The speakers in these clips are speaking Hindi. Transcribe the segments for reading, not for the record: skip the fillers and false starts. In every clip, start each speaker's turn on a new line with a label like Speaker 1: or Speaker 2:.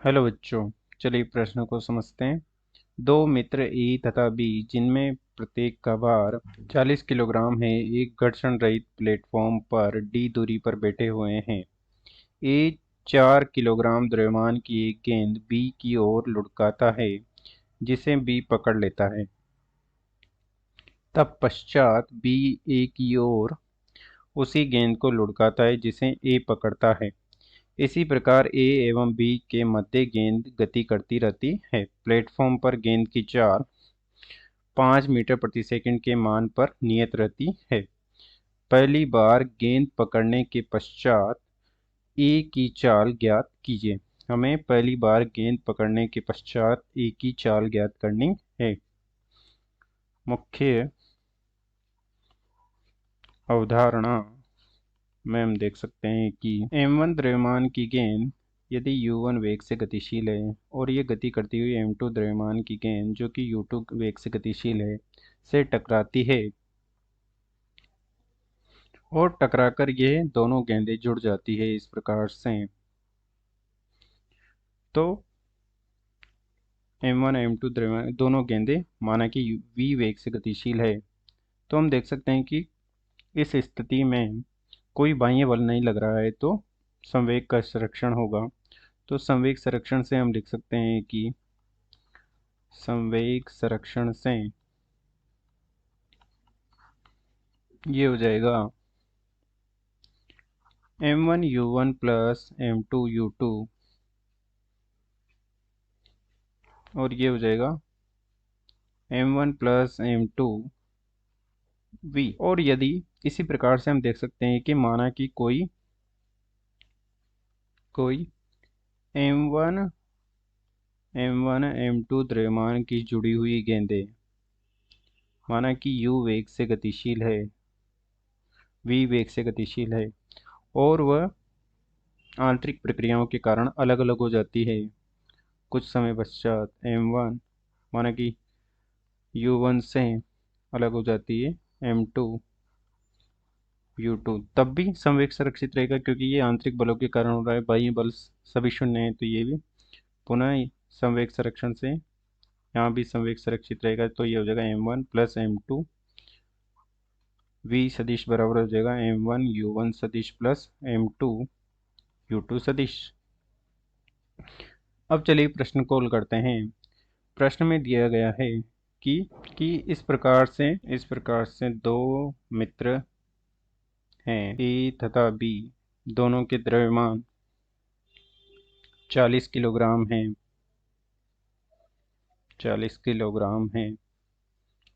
Speaker 1: हेलो बच्चों। चलिए प्रश्न को समझते हैं। दो मित्र ए तथा बी जिनमें प्रत्येक का भार 40 किलोग्राम है, एक घर्षण रहित प्लेटफॉर्म पर डी दूरी पर बैठे हुए हैं। ए 4 किलोग्राम द्रव्यमान की एक गेंद बी की ओर लुढ़काता है, जिसे बी पकड़ लेता है। तब पश्चात बी ए की ओर उसी गेंद को लुढ़काता है, जिसे ए पकड़ता है। इसी प्रकार ए एवं बी के मध्य गेंद गति करती रहती है। प्लेटफॉर्म पर गेंद की चाल 5 मीटर प्रति सेकंड के मान पर नियत रहती है। पहली बार गेंद पकड़ने के पश्चात ए की चाल ज्ञात कीजिए। हमें पहली बार गेंद पकड़ने के पश्चात ए की चाल ज्ञात करनी है। मुख्य अवधारणा में हम देख सकते हैं कि m1 द्रव्यमान की गेंद यदि u1 वेग से गतिशील है और ये गति करती हुई m2 द्रव्यमान की गेंद जो कि u2 वेग से गतिशील है से टकराती है और टकराकर ये दोनों गेंदें जुड़ जाती है इस प्रकार से, तो m1 m2 द्रव्यमान दोनों गेंदें माना कि v वेग से गतिशील है, तो हम देख सकते हैं कि इस स्थिति में कोई बाह्य बल नहीं लग रहा है तो संवेग का संरक्षण होगा। तो संवेग संरक्षण से हम लिख सकते हैं कि संवेग संरक्षण से ये हो जाएगा m1 u1 plus m2 u2 और ये हो जाएगा m1 प्लस m2 v। और यदि इसी प्रकार से हम देख सकते हैं कि माना कि कोई m1 m2 द्रव्यमान की जुड़ी हुई गेंदें माना कि u वेग से गतिशील है, v वेग से गतिशील है और वह आंतरिक प्रक्रियाओं के कारण अलग अलग हो जाती है। कुछ समय पश्चात m1 माना कि u1 से अलग हो जाती है m2 u2, तब भी संवेग संरक्षित रहेगा क्योंकि ये आंतरिक बलों के कारण हो रहा है, बाह्य बल सभी शून्य है, तो ये भी पुनः संवेग संरक्षण से यहाँ भी संवेग संरक्षित रहेगा। तो ये हो जाएगा m1 प्लस m2 v सदिश बराबर हो जाएगा m1 u1 सदिश प्लस m2 u2 सदिश। अब चलिए प्रश्न को हल करते हैं। प्रश्न में दिया गया है कि इस प्रकार से दो मित्र हैं ए तथा बी, दोनों के द्रव्यमान 40 किलोग्राम हैं 40 किलोग्राम हैं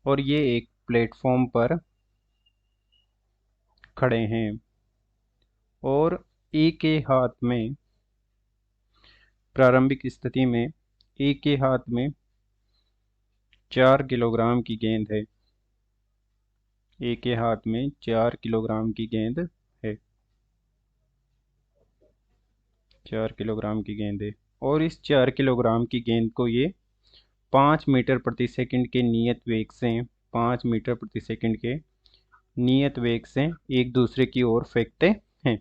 Speaker 1: और ये एक प्लेटफॉर्म पर खड़े हैं और ए के हाथ में प्रारंभिक स्थिति में ए के हाथ में 4 किलोग्राम की गेंद है। ए के हाथ में 4 किलोग्राम की गेंद है, 4 किलोग्राम की गेंद है और इस 4 किलोग्राम की गेंद को ये 5 मीटर प्रति सेकंड के नियत वेग से 5 मीटर प्रति सेकंड के नियत वेग से एक दूसरे की ओर फेंकते हैं।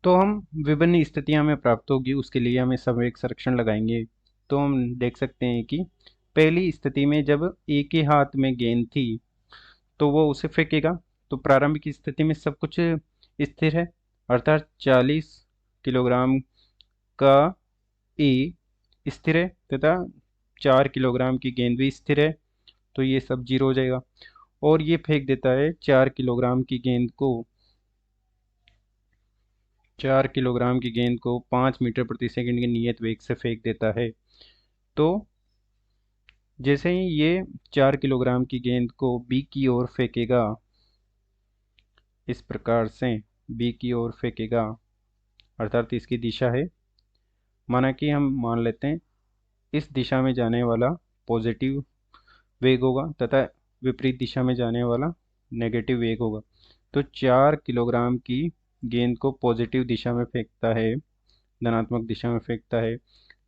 Speaker 1: तो हम विभिन्न स्थितियां हमें प्राप्त होगी, उसके लिए हमें संवेग संरक्षण लगाएंगे। तो हम देख सकते हैं कि पहली स्थिति में जब ए के हाथ में गेंद थी तो वो उसे फेंकेगा, तो प्रारंभिक स्थिति में सब कुछ स्थिर है, अर्थात 40 किलोग्राम का ए स्थिर है तथा 4 किलोग्राम की गेंद भी स्थिर है, तो ये सब जीरो हो जाएगा। और ये फेंक देता है 4 किलोग्राम की गेंद को 4 किलोग्राम की गेंद को 5 मीटर प्रति सेकंड के नियत वेग से फेंक देता है। तो जैसे ही ये 4 किलोग्राम की गेंद को बी की ओर फेंकेगा, इस प्रकार से बी की ओर फेंकेगा, अर्थात इसकी दिशा है, माना कि हम मान लेते हैं इस दिशा में जाने वाला पॉजिटिव वेग होगा तथा विपरीत दिशा में जाने वाला नेगेटिव वेग होगा। तो 4 किलोग्राम की गेंद को पॉजिटिव दिशा में फेंकता है, धनात्मक दिशा में फेंकता है,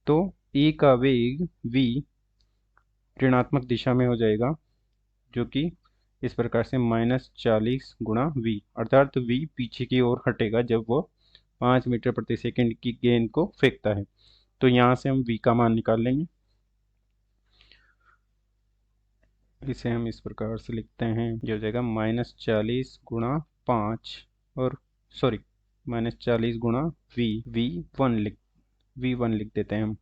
Speaker 1: तो ई का वेग v ऋणात्मक दिशा में हो जाएगा, जो कि इस प्रकार से -40 गुणा v, अर्थात v पीछे की ओर हटेगा जब वो 5 मीटर प्रति सेकंड की गेंद को फेंकता है। तो यहाँ से हम v का मान निकाल लेंगे। इसे हम इस प्रकार से लिखते हैं, ये हो जाएगा -40 गुणा 5 और सॉरी -40 गुणा v1 लिख देते हैं हम।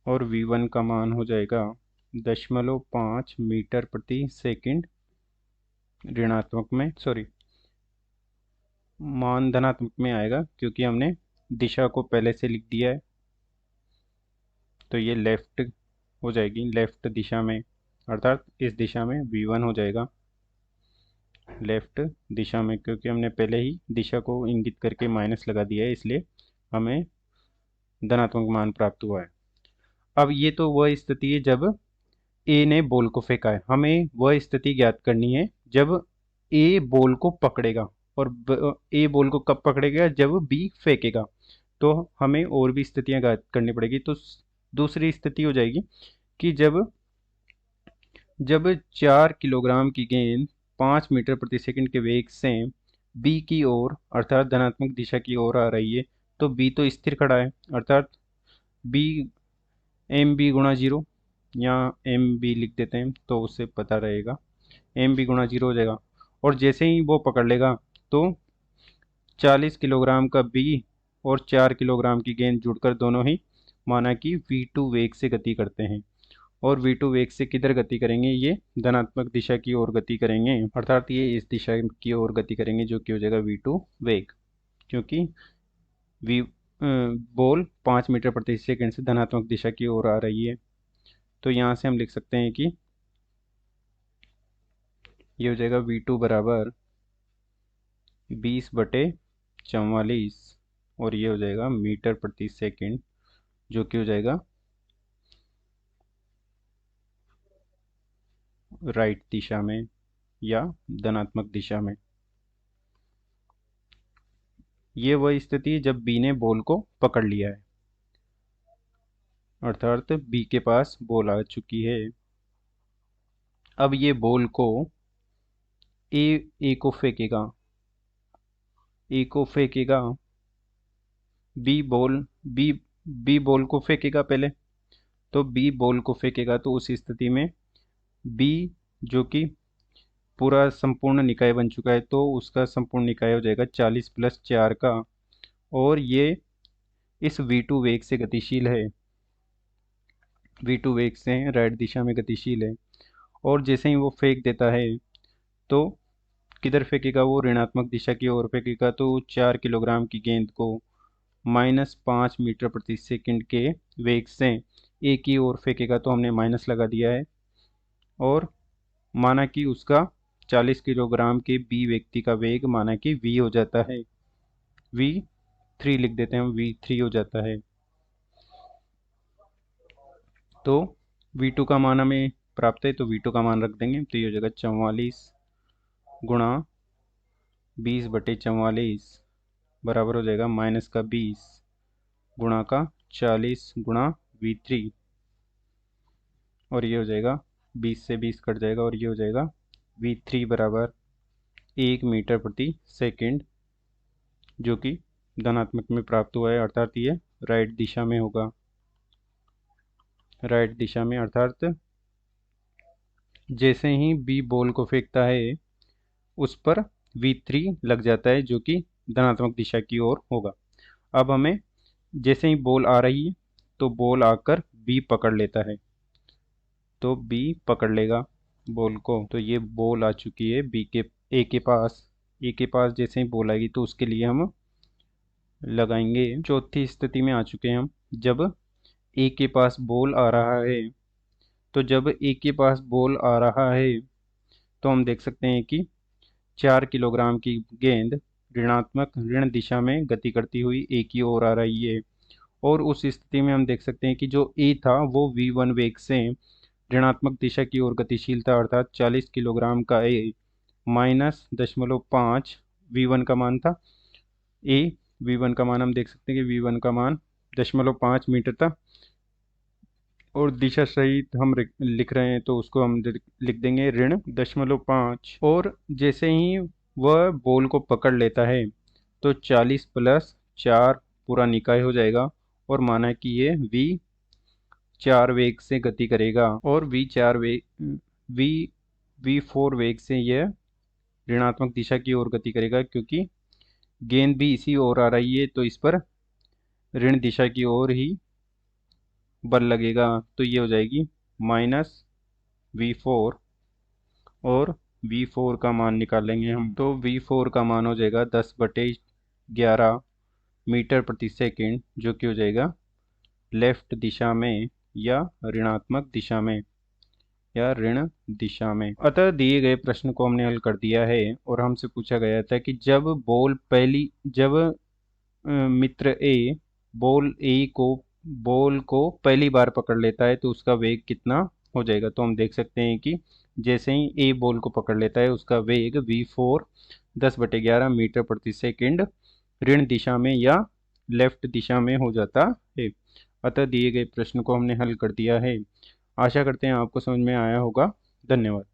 Speaker 1: और v1 का मान हो जाएगा 0.5 मीटर प्रति सेकंड, ऋणात्मक में सॉरी मान धनात्मक में आएगा क्योंकि हमने दिशा को पहले से लिख दिया है। तो ये लेफ्ट हो जाएगी, लेफ्ट दिशा में, अर्थात इस दिशा में v1 हो जाएगा लेफ्ट दिशा में, क्योंकि हमने पहले ही दिशा को इंगित करके माइनस लगा दिया है, इसलिए हमें धनात्मक मान प्राप्त हुआ है। अब ये तो वह स्थिति है जब ए ने बॉल को फेंका है। हमें वह स्थिति ज्ञात करनी है जब ए बॉल को पकड़ेगा, और ए बॉल को कब पकड़ेगा, जब बी फेंकेगा। तो हमें और भी स्थितियां ज्ञात करनी पड़ेगी। तो दूसरी स्थिति हो जाएगी कि जब 4 किलोग्राम की गेंद 5 मीटर प्रति सेकंड के वेग से बी की ओर अर्थात धनात्मक दिशा की ओर आ रही है, तो बी तो स्थिर खड़ा है, अर्थात बी एम बी गुणा 0, यहाँ एम बी लिख देते हैं तो उससे पता रहेगा, एम बी गुणा 0 हो जाएगा। और जैसे ही वो पकड़ लेगा तो 40 किलोग्राम का बी और 4 किलोग्राम की गेंद जुड़कर दोनों ही माना कि v2 वेग से गति करते हैं। और v2 वेग से किधर गति करेंगे, ये धनात्मक दिशा की ओर गति करेंगे, अर्थात ये इस दिशा की ओर गति करेंगे, जो कि हो जाएगा v2 वेग, क्योंकि v बॉल 5 मीटर प्रति सेकंड से धनात्मक दिशा की ओर आ रही है। तो यहाँ से हम लिख सकते हैं कि ये हो जाएगा v2 बराबर 20/44 और ये हो जाएगा मीटर प्रति सेकंड, जो कि हो जाएगा राइट दिशा में या धनात्मक दिशा में। ये वह स्थिति है जब बी ने बॉल को पकड़ लिया है, अर्थात बी के पास बॉल आ चुकी है। अब ये बॉल को ए को फेंकेगा, बी बॉल को फेंकेगा पहले। तो बी बॉल को फेंकेगा तो उस स्थिति में बी, जो कि पूरा संपूर्ण निकाय बन चुका है, तो उसका संपूर्ण निकाय हो जाएगा 40 + 4 का, और ये इस v2 वेग से गतिशील है, v2 वेग से राइट दिशा में गतिशील है। और जैसे ही वो फेंक देता है तो किधर फेंकेगा, वो ऋणात्मक दिशा की ओर फेंकेगा। तो 4 किलोग्राम की गेंद को -5 मीटर प्रति सेकंड के वेग से ए की ओर फेंकेगा, तो हमने माइनस लगा दिया है। और माना कि उसका 40 किलोग्राम के बी व्यक्ति का वेग माना कि v हो जाता है, v3 लिख देते हैं हम, v3 हो जाता है। तो v2 का मान हमें प्राप्त है, तो v2 का मान रख देंगे, तो ये हो जाएगा 44 गुणा 20/44 बराबर हो जाएगा -20 गुणा का 40 गुणा v3, और ये हो जाएगा 20 से 20 कट जाएगा, और ये हो जाएगा v3 बराबर 1 मीटर प्रति सेकंड, जो कि धनात्मक में प्राप्त हुआ है, अर्थात ये राइट दिशा में होगा, राइट दिशा में। अर्थात जैसे ही बी बॉल को फेंकता है उस पर v3 लग जाता है, जो कि धनात्मक दिशा की ओर होगा। अब हमें जैसे ही बॉल आ रही है तो बॉल आकर बी पकड़ लेता है, तो बी पकड़ लेगा बॉल को। तो ये बॉल आ चुकी है ए के पास जैसे ही बॉल आएगी तो उसके लिए हम लगाएंगे। चौथी स्थिति में आ चुके हैं हम, जब ए के पास बॉल आ रहा है। तो जब ए के पास बॉल आ रहा है तो हम देख सकते हैं कि 4 किलोग्राम की गेंद ऋण दिशा में गति करती हुई ए की ओर आ रही है। और उस स्थिति में हम देख सकते हैं कि जो ए था वो v1 वेग से ऋणात्मक दिशा की ओर गतिशील था, अर्थात 40 किलोग्राम का ए -0.5 v1 का मान था। ए v1 का मान हम देख सकते हैं कि v1 का मान 0.5 मीटर था, और दिशा सहित हम लिख रहे हैं तो उसको हम लिख देंगे ऋण 0.5। और जैसे ही वह बॉल को पकड़ लेता है तो 40 प्लस 4 पूरा निकाय हो जाएगा और माना कि ये v 4 वेग से गति करेगा और v v4 वेग से यह ऋणात्मक दिशा की ओर गति करेगा, क्योंकि गेंद भी इसी ओर आ रही है तो इस पर ऋण दिशा की ओर ही बल लगेगा। तो ये हो जाएगी -v4 और v4 का मान निकालेंगे हम। तो v4 का मान हो जाएगा 10/11 मीटर प्रति सेकंड, जो कि हो जाएगा लेफ्ट दिशा में या ऋणात्मक दिशा में या ऋण दिशा में। अतः दिए गए प्रश्न को हमने हल कर दिया है और हमसे पूछा गया था कि जब मित्र ए बॉल को पहली बार पकड़ लेता है तो उसका वेग कितना हो जाएगा। तो हम देख सकते हैं कि जैसे ही ए बॉल को पकड़ लेता है उसका वेग v4 10/11 मीटर प्रति सेकंड ऋण दिशा में या लेफ्ट दिशा में हो जाता है। अतः दिए गए प्रश्न को हमने हल कर दिया है। आशा करते हैं आपको समझ में आया होगा। धन्यवाद।